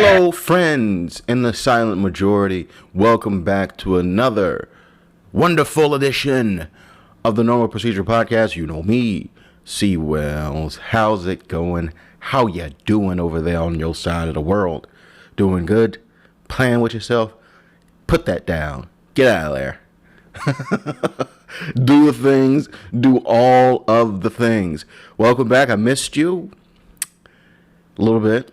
Hello, friends in the silent majority. Welcome back to another wonderful edition of the Normal Procedure Podcast. You know me, C. Wells. How's it going? How ya doing over there on your side of the world? Doing good? Playing with yourself? Put that down. Get out of there. Do the things. Do all of the things. Welcome back. I missed you a little bit.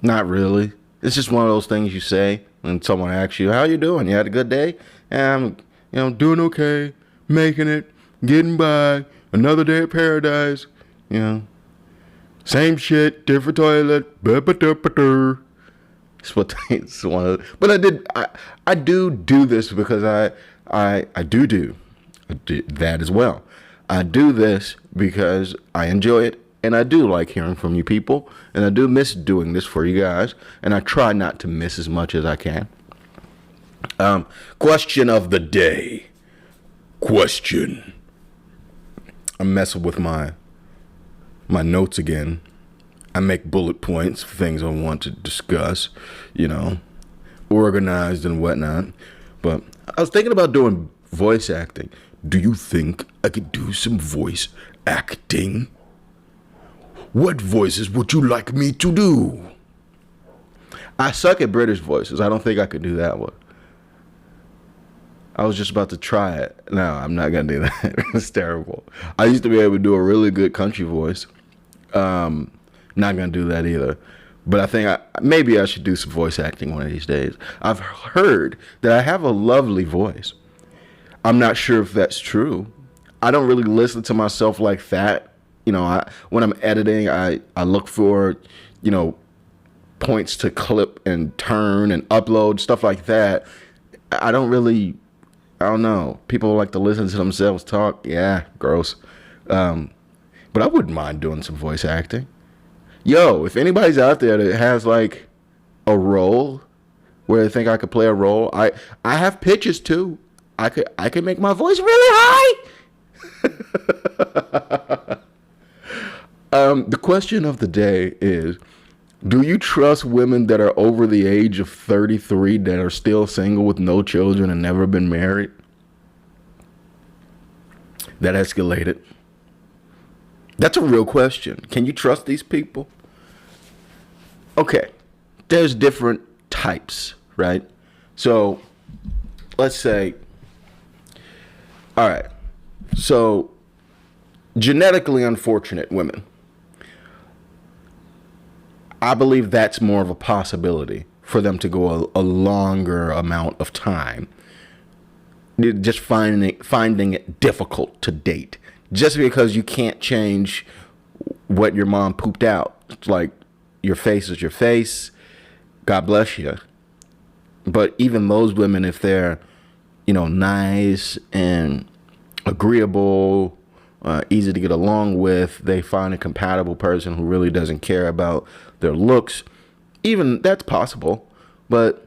Not really. It's just one of those things you say when someone asks you, how you doing? You had a good day? And I'm, doing okay, making it, getting by, another day of paradise, same shit, different toilet, it's what it's one of the, but I do this because I do that as well. I do this because I enjoy it. And I do like hearing from you people. And I do miss doing this for you guys. And I try not to miss as much as I can. Question of the day. I'm messing with my notes again. I make bullet points for things I want to discuss. Organized and whatnot. But I was thinking about doing voice acting. Do you think I could do some voice acting? What voices would you like me to do? I suck at British voices. I don't think I could do that one. I was just about to try it. No, I'm not going to do that. It's terrible. I used to be able to do a really good country voice. Not going to do that either. But I think maybe I should do some voice acting one of these days. I've heard that I have a lovely voice. I'm not sure if that's true. I don't really listen to myself like that. When I'm editing, I look for, points to clip and turn and upload, stuff like that. I don't know. People like to listen to themselves talk. Yeah, gross. But I wouldn't mind doing some voice acting. Yo, if anybody's out there that has like a role where they think I could play a role, I have pitches too. I could make my voice really high. The question of the day is, do you trust women that are over the age of 33 that are still single with no children and never been married? That escalated. That's a real question. Can you trust these people? Okay, there's different types, right? So let's say, all right, so genetically unfortunate women. I believe that's more of a possibility for them to go a longer amount of time. Just finding it difficult to date. Just because you can't change what your mom pooped out. It's like your face is your face. God bless you. But even those women, if they're, nice and agreeable, easy to get along with, they find a compatible person who really doesn't care about their looks. Even that's possible, but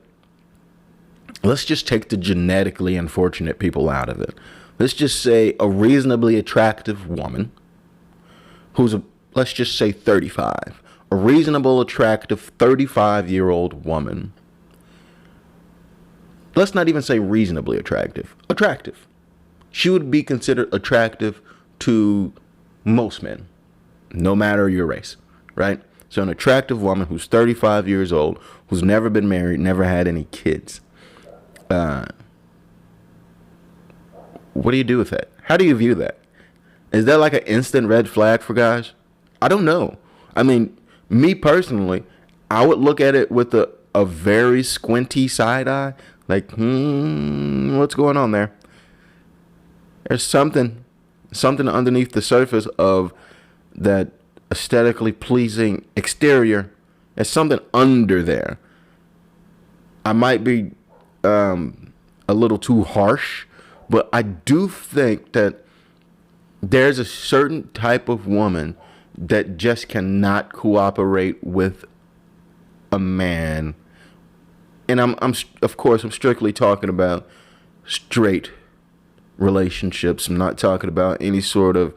let's just take the genetically unfortunate people out of it. Let's just say a reasonably attractive woman who's let's just say 35. A reasonable, attractive 35-year-old woman. Let's not even say reasonably attractive. Attractive. She would be considered attractive to most men, no matter your race, right? So an attractive woman who's 35 years old, who's never been married, never had any kids. What do you do with that? How do you view that? Is that like an instant red flag for guys? I don't know. I mean, me personally, I would look at it with a very squinty side eye. Like, what's going on there? There's something underneath the surface of that aesthetically pleasing exterior. There's something under there. I might be a little too harsh, but I do think that there's a certain type of woman that just cannot cooperate with a man. And I'm of course, I'm strictly talking about straight relationships. I'm not talking about any sort of,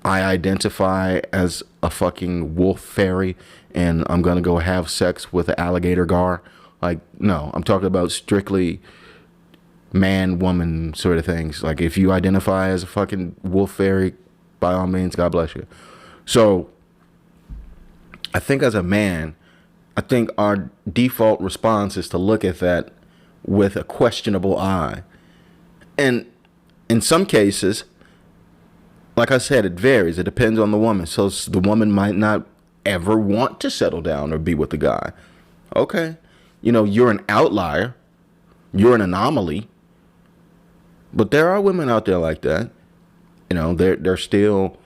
I identify as a fucking wolf fairy and I'm gonna go have sex with an alligator gar. Like, no, I'm talking about strictly man, woman sort of things. Like, if you identify as a fucking wolf fairy, by all means, God bless you. So, I think as a man, I think our default response is to look at that with a questionable eye. And in some cases, like I said, it varies. It depends on the woman. So the woman might not ever want to settle down or be with the guy. Okay. You're an outlier. You're an anomaly. But there are women out there like that. They're still,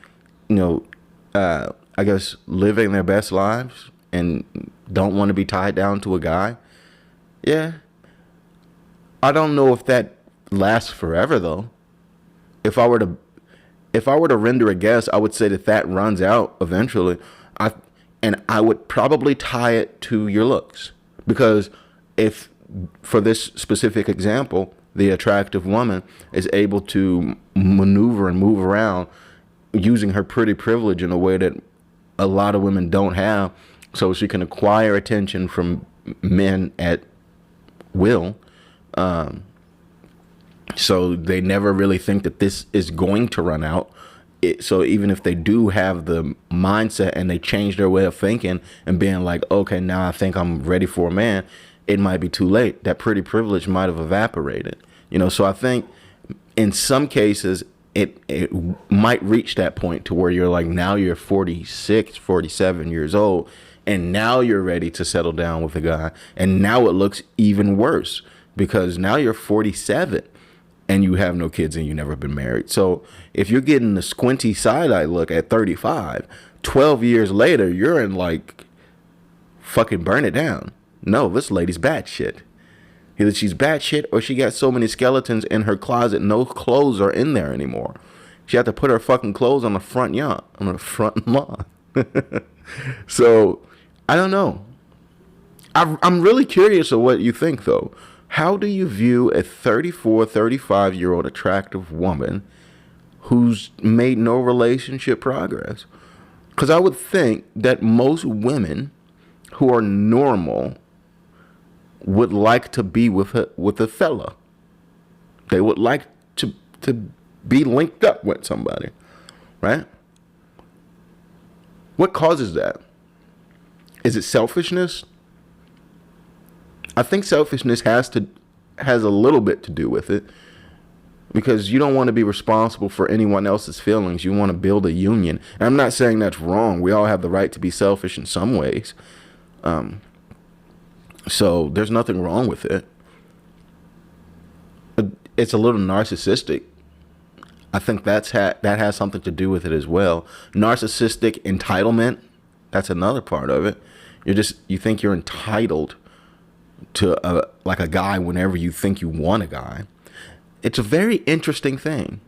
I guess, living their best lives and don't want to be tied down to a guy. Yeah. I don't know if that lasts forever, though. If I were to render a guess, I would say that runs out eventually. I would probably tie it to your looks, because if, for this specific example, the attractive woman is able to maneuver and move around using her pretty privilege in a way that a lot of women don't have, so she can acquire attention from men at will. So they never really think that this is going to run out. So even if they do have the mindset and they change their way of thinking and being like, okay, now I think I'm ready for a man, it might be too late. That pretty privilege might have evaporated. So I think in some cases it might reach that point to where you're like, now you're 46, 47 years old, and now you're ready to settle down with a guy. And now it looks even worse because now you're 47 and you have no kids and you've never been married. So if you're getting the squinty side-eye look at 35, 12 years later, you're in like, fucking burn it down. No, this lady's batshit. Either she's batshit or she got so many skeletons in her closet, no clothes are in there anymore. She had to put her fucking clothes on the front lawn. So, I don't know. I'm really curious of what you think, though. How do you view a 34, 35-year-old attractive woman who's made no relationship progress? Because I would think that most women who are normal would like to be with a fella. They would like to be linked up with somebody, right? What causes that? Is it selfishness? I think selfishness has a little bit to do with it, because you don't want to be responsible for anyone else's feelings. You want to build a union. And I'm not saying that's wrong. We all have the right to be selfish in some ways. So there's nothing wrong with it. It's a little narcissistic. I think that has something to do with it as well. Narcissistic entitlement, that's another part of it. You think you're entitled to a guy whenever you think you want a guy. It's a very interesting thing.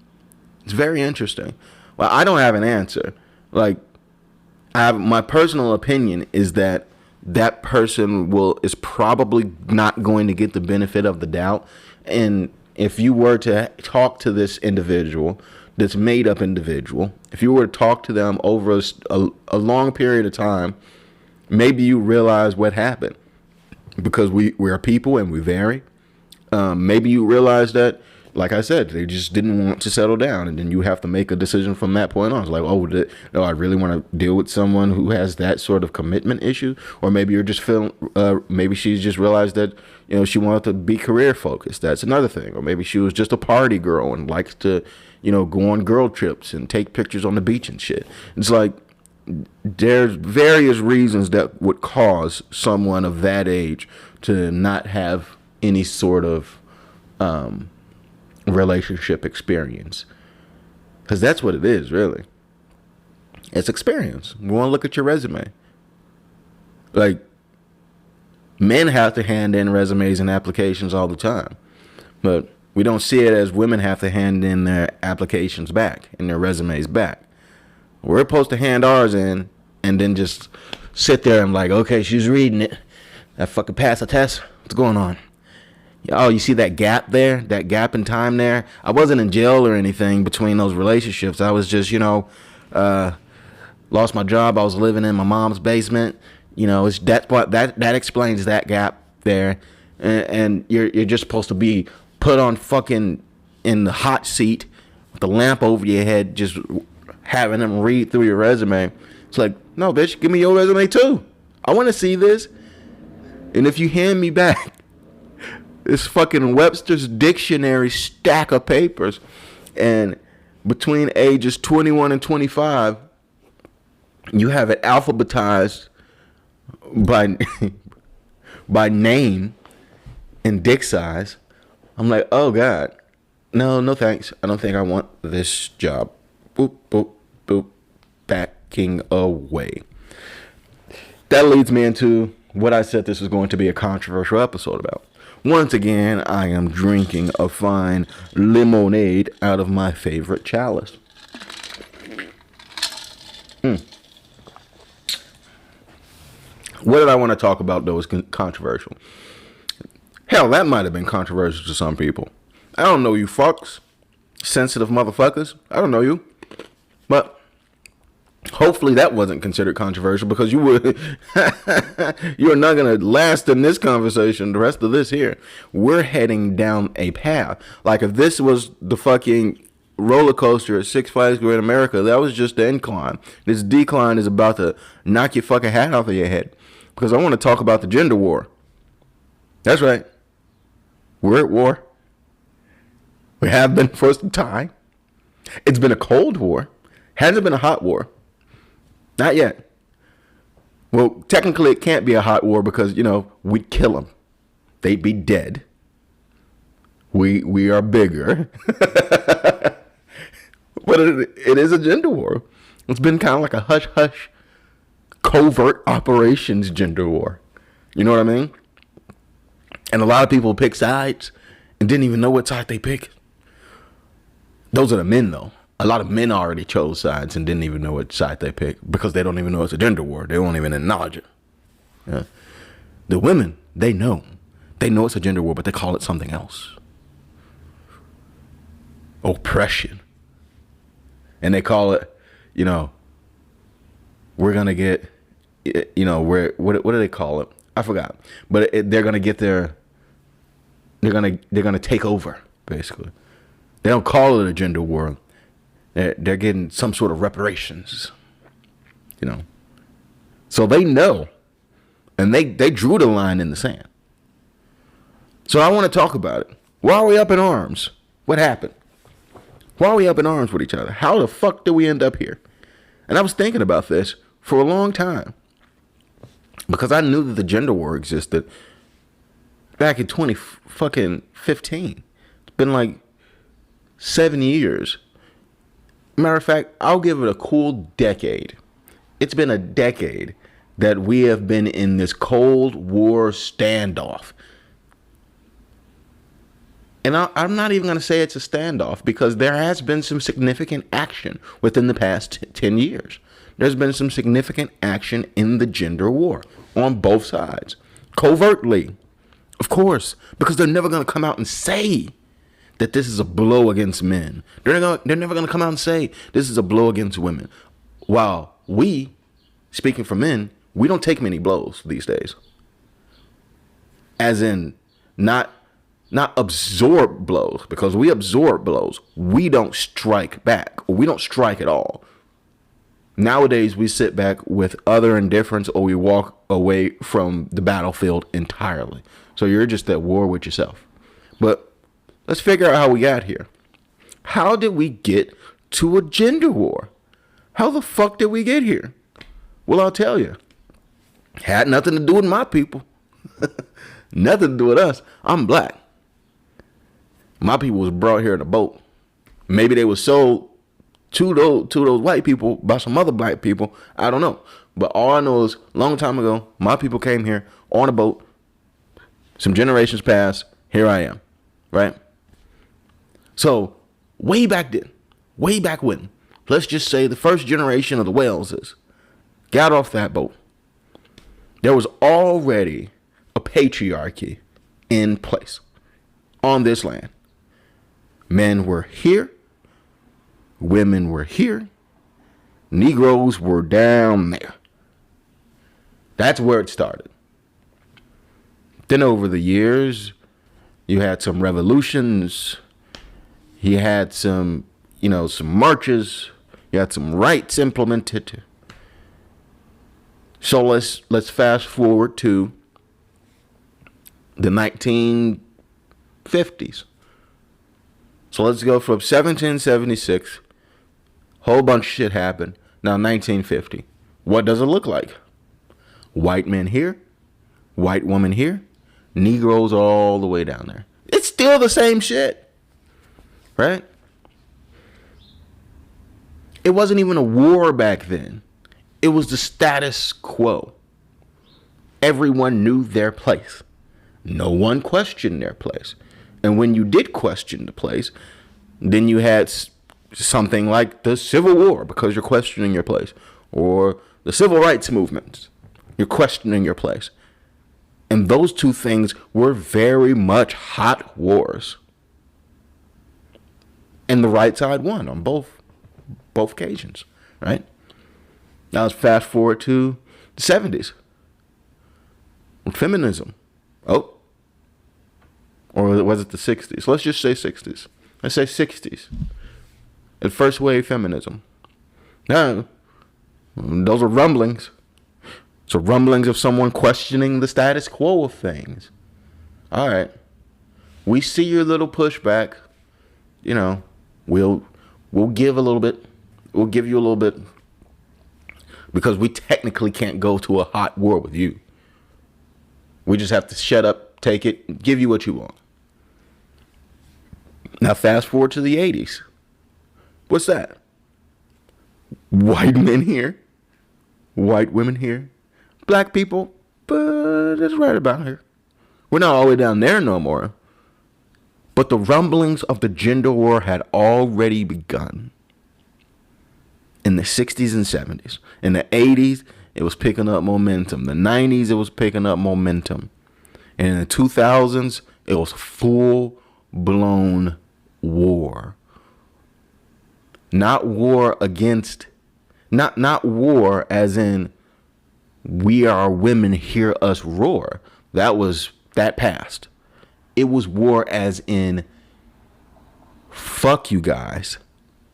It's very interesting. Well, I don't have an answer. My personal opinion is that person is probably not going to get the benefit of the doubt. And if you were to talk to this individual, this made up individual, if you were to talk to them over a long period of time, maybe you realize what happened, because we're people and we vary. Maybe you realize that, like I said, they just didn't want to settle down, and then you have to make a decision from that point on. It's like, no, I really want to deal with someone who has that sort of commitment issue. Or maybe you're just feeling, maybe she's just realized that, she wanted to be career focused. That's another thing. Or maybe she was just a party girl and likes to, go on girl trips and take pictures on the beach and shit. It's like, there's various reasons that would cause someone of that age to not have any sort of relationship experience, because that's what it is, really. It's experience. We want to look at your resume. Like, men have to hand in resumes and applications all the time, but we don't see it as women have to hand in their applications back and their resumes back. We're supposed to hand ours in and then just sit there and like, okay, she's reading it. That fucking passed the test. What's going on? Oh, you see that gap there? That gap in time there? I wasn't in jail or anything between those relationships. I was just, Lost my job. I was living in my mom's basement. It's that explains that gap there. And you're just supposed to be put on fucking in the hot seat with the lamp over your head, just having them read through your resume. It's like, no, bitch, give me your resume too. I want to see this. And if you hand me back this fucking Webster's Dictionary stack of papers, and between ages 21 and 25, you have it alphabetized by by name and dick size, I'm like, oh God, no thanks. I don't think I want this job. Boop, boop, boop, backing away. That leads me into what I said this was going to be a controversial episode about. Once again, I am drinking a fine lemonade out of my favorite chalice. What did I want to talk about, though, is controversial. Hell, that might have been controversial to some people. I don't know you fucks. Sensitive motherfuckers. I don't know you. But hopefully that wasn't considered controversial, because you are not going to last in this conversation the rest of this here. We're heading down a path. Like, if this was the fucking roller coaster at Six Flags Great America, that was just the incline. This decline is about to knock your fucking hat off of your head, because I want to talk about the gender war. That's right. We're at war. We have been for some time. It's been a cold war. Hasn't been a hot war. Not yet. Well, technically it can't be a hot war because, we'd kill them. They'd be dead. We are bigger. But it is a gender war. It's been kind of like a hush-hush covert operations gender war. You know what I mean? And a lot of people pick sides and didn't even know what side they picked. Those are the men, though. A lot of men already chose sides and didn't even know what side they picked, because they don't even know it's a gender war. They won't even acknowledge it. Yeah. The women, they know. They know it's a gender war, but they call it something else. Oppression. And they call it, we're going to get, what do they call it? I forgot. But they're going to get they're going to take over, basically. They don't call it a gender war. They're getting some sort of reparations, So they know, and they drew the line in the sand. So I want to talk about it. Why are we up in arms? What happened? Why are we up in arms with each other? How the fuck did we end up here? And I was thinking about this for a long time, because I knew that the gender war existed back in 2015. It's been like 7 years. Matter of fact, I'll give it a cool decade. It's been a decade that we have been in this Cold War standoff. And I'm not even going to say it's a standoff, because there has been some significant action within the past 10 years. There's been some significant action in the gender war on both sides. Covertly, of course, because they're never going to come out and say that this is a blow against men. They're never going to come out and say this is a blow against women. While we, speaking for men, we don't take many blows these days. As in, not absorb blows, because we absorb blows. We don't strike back, or we don't strike at all. Nowadays, we sit back with utter indifference, or we walk away from the battlefield entirely. So you're just at war with yourself. But let's figure out how we got here. How did we get to a gender war? How the fuck did we get here? Well, I'll tell you. Had nothing to do with my people. Nothing to do with us. I'm black. My people was brought here in a boat. Maybe they were sold to those white people by some other black people. I don't know. But all I know is, a long time ago, my people came here on a boat. Some generations passed. Here I am. Right? So, way back then, way back when, let's just say the first generation of the Waleses got off that boat, there was already a patriarchy in place on this land. Men were here, women were here, Negroes were down there. That's where it started. Then over the years, you had some revolutions. You had some marches. You had some rights implemented. So let's fast forward to the 1950s. So let's go from 1776. Whole bunch of shit happened. Now 1950. What does it look like? White men here, white woman here, Negroes all the way down there. It's still the same shit, right? It wasn't even a war back then. It was the status quo. Everyone knew their place. No one questioned their place. And when you did question the place, then you had something like the Civil War because you're questioning your place, or the Civil Rights Movement. You're questioning your place. And those two things were very much hot wars. And the right side won on both occasions, right? Now let's fast forward to the 70s. Feminism. Oh. Or was it the 60s? Let's just say 60s. Let's say 60s. And first wave feminism. Now, those are rumblings. So rumblings of someone questioning the status quo of things. All right. We see your little pushback. We'll give a little bit. We'll give you a little bit. Because we technically can't go to a hot war with you. We just have to shut up, take it, give you what you want. Now fast forward to the 80s. What's that? White men here. White women here. Black people, but it's right about here. We're not all the way down there no more. But the rumblings of the gender war had already begun. In the 60s and 70s. In the 80s, it was picking up momentum. The 90s, it was picking up momentum. And in the 2000s, it was full-blown war. Not war against, not war as in we are women, hear us roar. That passed. It was war as in fuck you guys.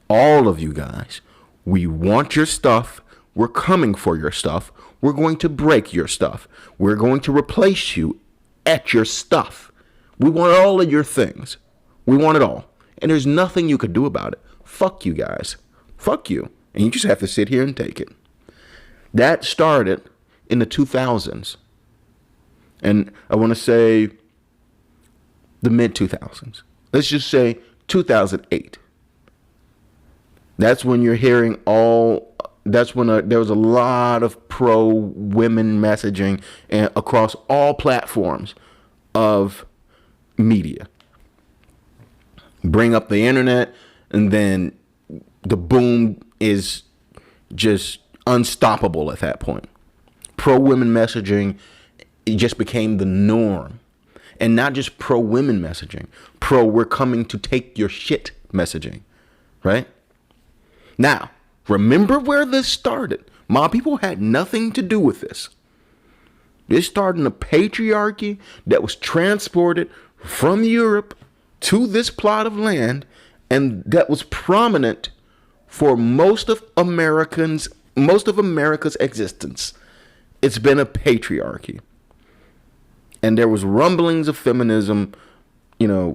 All of you guys. We want your stuff. We're coming for your stuff. We're going to break your stuff. We're going to replace you at your stuff. We want all of your things. We want it all. And there's nothing you could do about it. Fuck you guys. Fuck you. And you just have to sit here and take it. That started in the 2000s. And I want to say the mid 2000s. Let's just say 2008. That's when you're hearing that's when there was a lot of pro-women messaging across all platforms of media. Bring up the internet, and then the boom is just unstoppable at that point. Pro-women messaging, it just became the norm. And not just pro-women messaging. We're coming to take your shit messaging. Right? Now, remember where this started. My people had nothing to do with this. This started in a patriarchy that was transported from Europe to this plot of land, and that was prominent for most of America's existence. It's been a patriarchy. And there was rumblings of feminism, a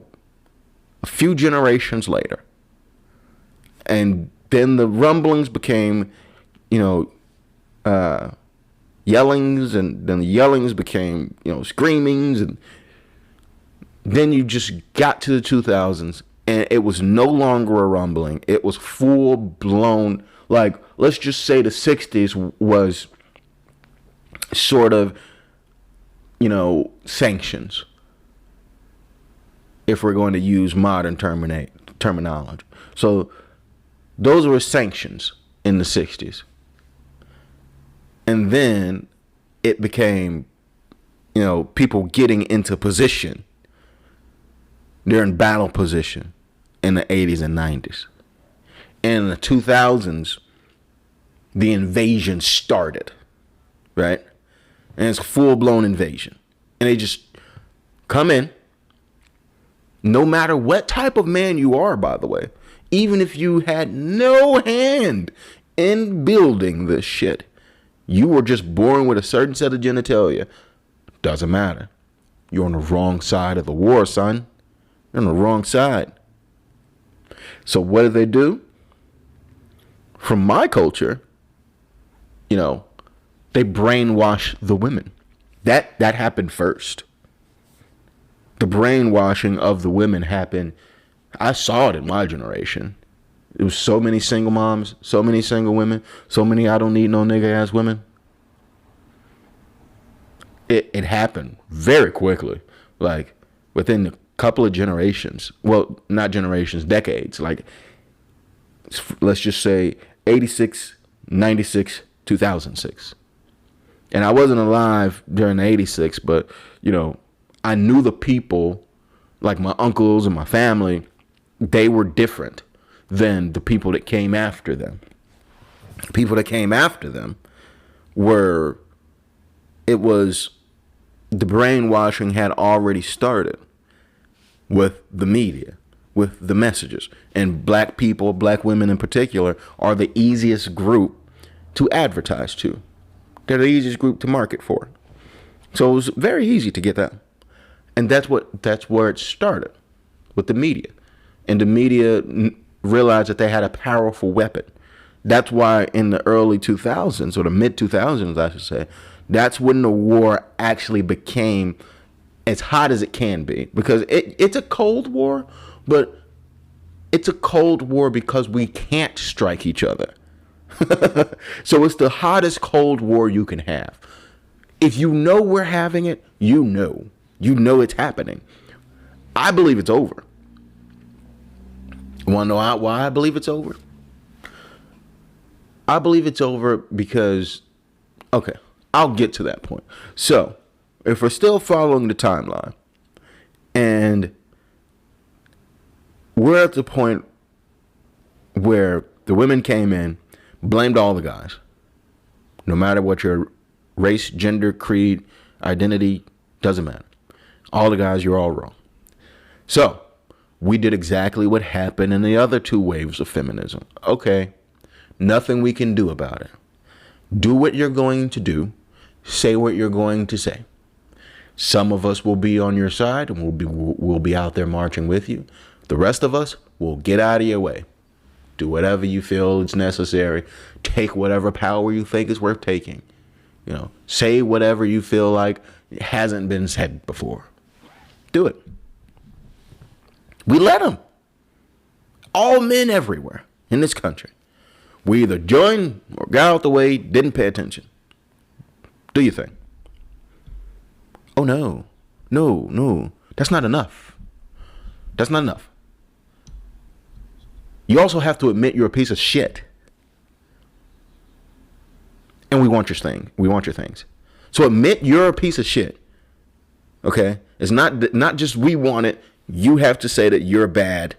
few generations later. And then the rumblings became, yellings, and then the yellings became, screamings, and then you just got to the 2000s, and it was no longer a rumbling. It was full blown, like, let's just say the 60s was sort of, sanctions, if we're going to use modern terminology. So those were sanctions in the 60s. And then it became, people getting into position. They're in battle position in the 80s and 90s. And in the 2000s, the invasion started, right? And it's a full-blown invasion. And they just come in, no matter what type of man you are, by the way, even if you had no hand in building this shit, you were just born with a certain set of genitalia. Doesn't matter. You're on the wrong side of the war, son. You're on the wrong side. So what do? From my culture, they brainwash the women. That happened first. The brainwashing of the women happened. I saw it in my generation. It was so many single moms, so many single women, so many I don't need no nigga ass women. It happened very quickly, like within a couple of generations. Well, not generations, decades. Like, let's just say 86, 96, 2006. And I wasn't alive during the 86, but, I knew the people, like my uncles and my family, they were different than the people that came after them. People that came after them the brainwashing had already started with the media, with the messages. And black people, black women in particular, are the easiest group to advertise to. They're the easiest group to market for. So it was very easy to get that. And that's where it started, with the media. And the media realized that they had a powerful weapon. That's why in the early 2000s, or the mid 2000s, I should say, that's when the war actually became as hot as it can be. Because it's a Cold War, but it's a Cold War because we can't strike each other. So it's the hottest Cold War you can have. If you know we're having it, you know it's happening. I believe it's over. You want to know why I believe it's over? I believe it's over because, okay, I'll get to that point. So, if we're still following the timeline, and we're at the point where the women came in, blamed all the guys, no matter what your race, gender, creed, identity, doesn't matter. All the guys, you're all wrong. So, we did exactly what happened in the other two waves of feminism. Okay, nothing we can do about it. Do what you're going to do. Say what you're going to say. Some of us will be on your side and we'll be out there marching with you. The rest of us will get out of your way. Do whatever you feel is necessary. Take whatever power you think is worth taking. Say whatever you feel like hasn't been said before. Do it. We let them. All men everywhere in this country. We either joined or got out the way, didn't pay attention. Do your thing. Oh, no. That's not enough. That's not enough. You also have to admit you're a piece of shit. And we want your thing. We want your things. So admit you're a piece of shit. Okay? It's not just we want it. You have to say that you're bad.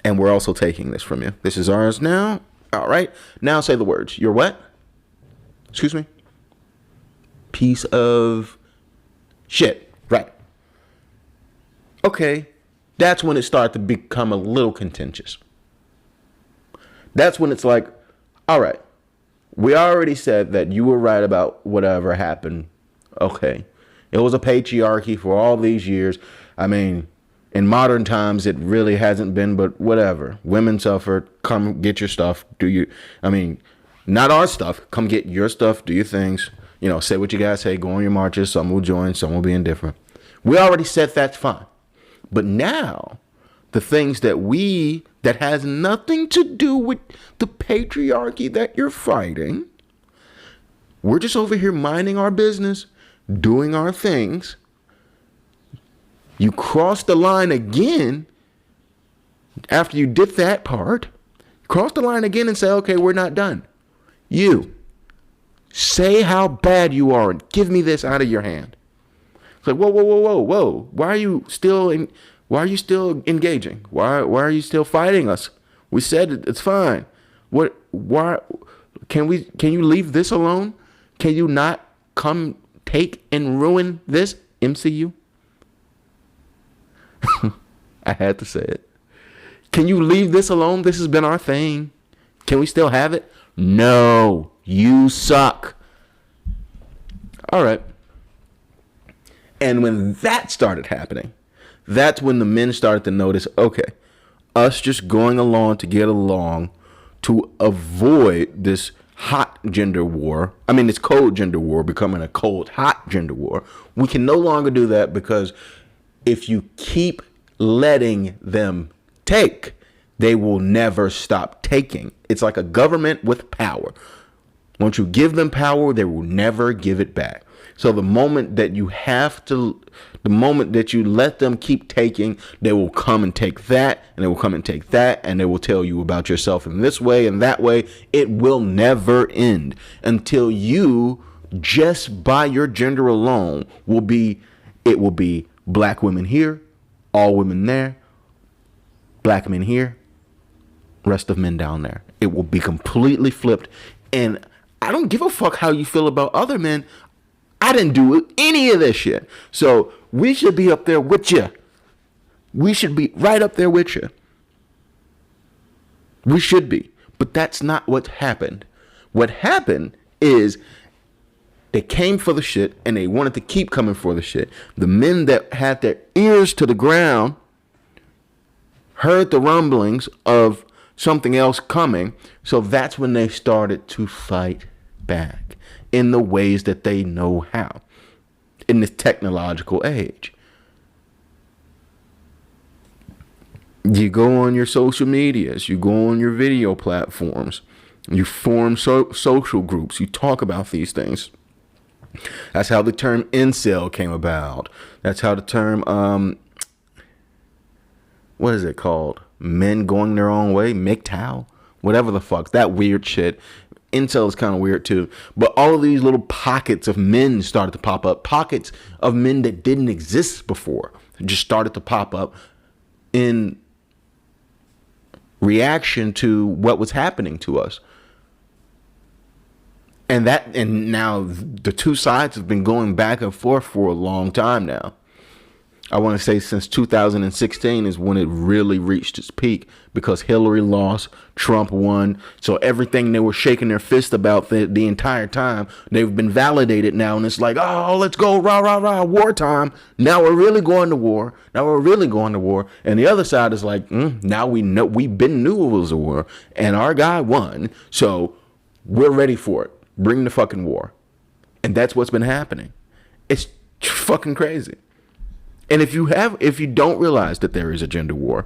And we're also taking this from you. This is ours now. All right. Now say the words. You're what? Excuse me? Piece of shit. Right. Okay. That's when it started to become a little contentious. That's when it's like, all right, we already said that you were right about whatever happened. Okay. It was a patriarchy for all these years. I mean, in modern times, it really hasn't been, but whatever. Women suffered. Come get your stuff. Not our stuff. Come get your stuff. Do your things. Say what you gotta say. Go on your marches. Some will join. Some will be indifferent. We already said that's fine. But now, the things that has nothing to do with the patriarchy that you're fighting, we're just over here minding our business, doing our things. You cross the line again after you did that part. Cross the line again and say, okay, we're not done. You say how bad you are and give me this out of your hand. It's like, whoa. Why are you still engaging? Why are you still fighting us? We said it's fine. Why Can you leave this alone? Can you not come take and ruin this MCU? I had to say it. Can you leave this alone? This has been our thing. Can we still have it? No, you suck. All right. And when that started happening, that's when the men started to notice, okay, us just going along to get along to avoid this hot gender war. I mean, this cold gender war becoming a cold, hot gender war. We can no longer do that because if you keep letting them take, they will never stop taking. It's like a government with power. Once you give them power, they will never give it back. So the moment that you let them keep taking, they will come and take that, and they will come and take that, and they will tell you about yourself in this way and that way. It will never end until you, just by your gender alone, will be black women here, all women there, black men here, rest of men down there. It will be completely flipped. And I don't give a fuck how you feel about other men. I didn't do any of this shit. So we should be up there with you. We should be right up there with you. We should be. But that's not what happened. What happened is they came for the shit and they wanted to keep coming for the shit. The men that had their ears to the ground heard the rumblings of something else coming. So that's when they started to fight back in the ways that they know how in this technological age. You go on your social medias, you go on your video platforms, you form social groups, you talk about these things. That's how the term incel came about. That's how the term, what is it called? Men going their own way, MGTOW, whatever the fuck, that weird shit. Incel is kind of weird too. But all of these little pockets of men started to pop up. Pockets of men that didn't exist before just started to pop up in reaction to what was happening to us. And now the two sides have been going back and forth for a long time now. I want to say since 2016 is when it really reached its peak, because Hillary lost, Trump won. So everything they were shaking their fist about the entire time, they've been validated now. And it's like, oh, let's go, rah, rah, rah, wartime. Now we're really going to war. And the other side is like, now we know, knew it was a war and our guy won. So we're ready for it. Bring the fucking war. And that's what's been happening. It's fucking crazy. And if you don't realize that there is a gender war,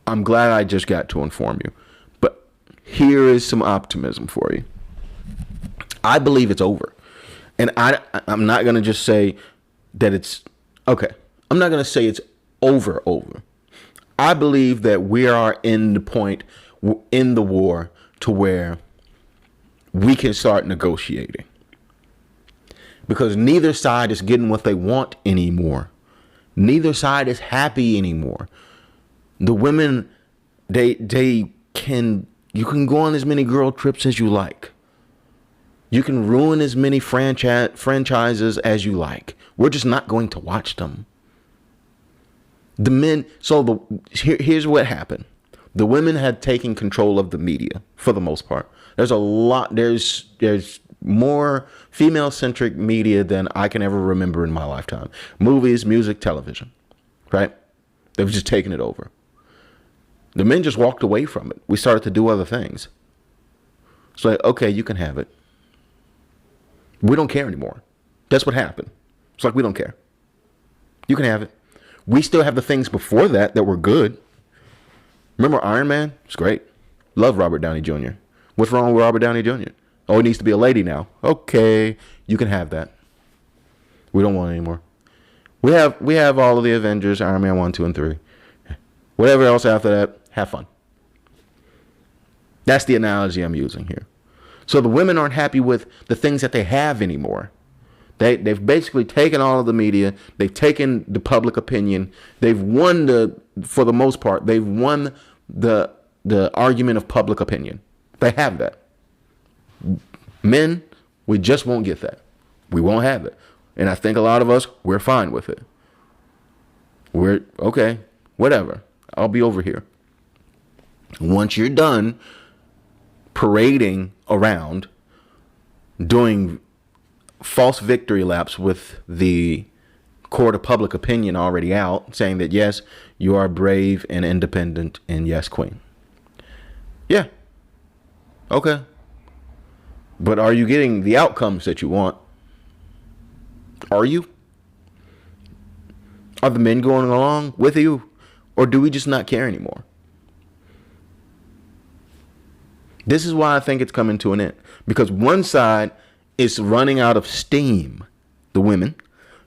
I'm glad I just got to inform you. But here is some optimism for you. I believe it's over. And I'm not going to just say that it's okay. I'm not going to say it's over. I believe that we are in the point in the war to where we can start negotiating. Because neither side is getting what they want anymore. Neither side is happy anymore. The women, you can go on as many girl trips as you like. You can ruin as many franchises as you like. We're just not going to watch them. The men, here's what happened. The women had taken control of the media for the most part. There's more female-centric media than I can ever remember in my lifetime. Movies, music, television, right? They've just taken it over. The men just walked away from it. We started to do other things. It's like, okay, you can have it. We don't care anymore. That's what happened. It's like, we don't care. You can have it. We still have the things before that were good. Remember Iron Man? It's great. Love Robert Downey Jr. What's wrong with Robert Downey Jr.? Oh, it needs to be a lady now. Okay, you can have that. We don't want it anymore. We have all of the Avengers, Iron Man 1, 2, and 3. Whatever else after that, have fun. That's the analogy I'm using here. So the women aren't happy with the things that they have anymore. They've basically taken all of the media. They've taken the public opinion. They've won for the most part, they've won the argument of public opinion. They have that. Men, we just won't get that. We won't have it. And I think a lot of us, we're fine with it. We're okay, whatever. I'll be over here. Once you're done parading around, doing false victory laps with the court of public opinion already out, saying that yes, you are brave and independent, and yes, queen. Yeah. Okay. But are you getting the outcomes that you want? Are you? Are the men going along with you? Or do we just not care anymore? This is why I think it's coming to an end. Because one side is running out of steam. The women,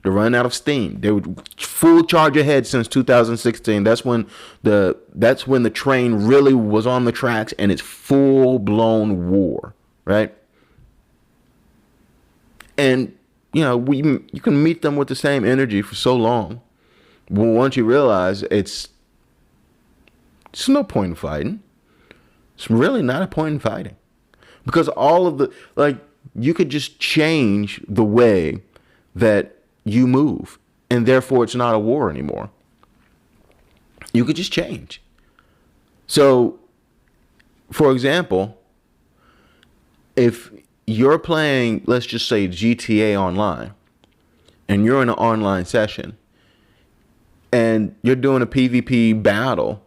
they're running out of steam. They were full charge ahead since 2016. That's when the train really was on the tracks, and it's full blown war, right? And you can meet them with the same energy for so long. But once you realize it's no point in fighting. It's really not a point in fighting. Because all of you could just change the way that you move, and therefore it's not a war anymore. You could just change. So, for example, if you're playing, let's just say GTA Online, and you're in an online session, and you're doing a PvP battle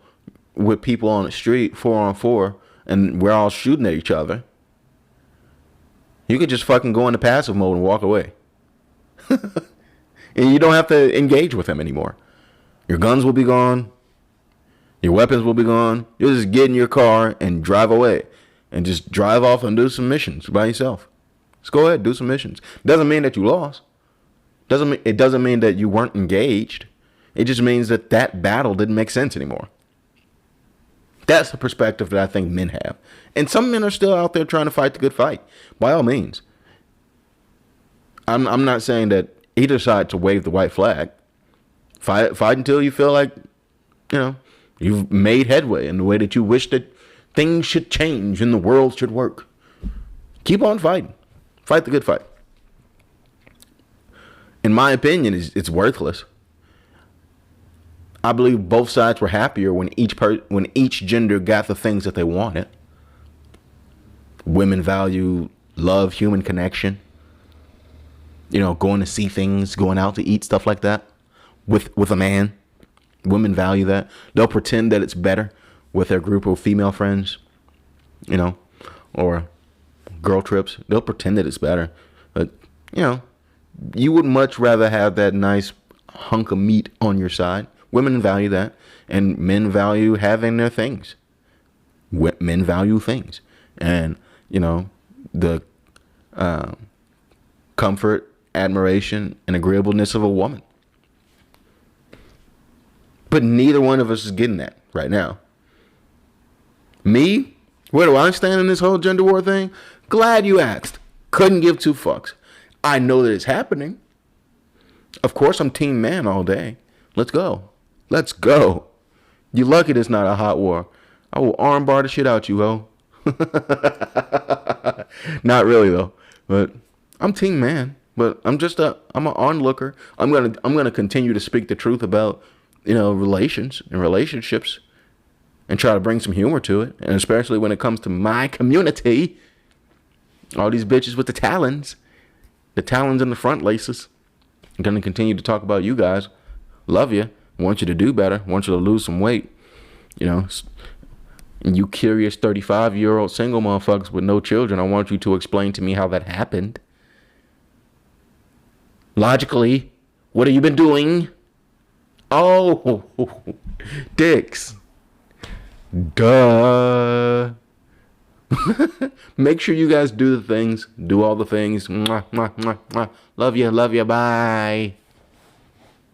with people on the street, 4-on-4, and we're all shooting at each other, you could just fucking go into passive mode and walk away. And you don't have to engage with them anymore. Your guns will be gone. Your weapons will be gone. You'll just get in your car and drive away. And just drive off and do some missions by yourself. Just go ahead, do some missions. Doesn't mean that you lost. It doesn't mean that you weren't engaged. It just means that battle didn't make sense anymore. That's the perspective that I think men have. And some men are still out there trying to fight the good fight. By all means. I'm not saying that either side to wave the white flag. Fight until you feel like, you've made headway in the way that you wish that things should change and the world should work. Keep on fighting. Fight the good fight. In my opinion, it's worthless. I believe both sides were happier when each gender got the things that they wanted. Women value love, human connection. Going to see things, going out to eat, stuff like that with a man. Women value that. They'll pretend that it's better with their group of female friends, or girl trips. They'll pretend that it's better. But, you would much rather have that nice hunk of meat on your side. Women value that. And men value having their things. Men value things. And, the comfort, admiration, and agreeableness of a woman. But neither one of us is getting that right now. Me? Where do I stand in this whole gender war thing? Glad you asked. Couldn't give two fucks. I know that it's happening. Of course, I'm team man all day. Let's go. Let's go. You lucky it's not a hot war. I will armbar the shit out you, ho. Not really though. But I'm team man. But I'm an onlooker. I'm gonna continue to speak the truth about relations and relationships, and try to bring some humor to it. And especially when it comes to my community, all these bitches with the talons and the front laces. I'm gonna continue to talk about you guys. Love you. Want you to do better. Want you to lose some weight. And you curious 35-year-old single motherfuckers with no children, I want you to explain to me how that happened. Logically, what have you been doing? Oh, dicks. Duh. Make sure you guys do the things. Do all the things. Mwah, mwah, mwah, mwah. Love you. Bye.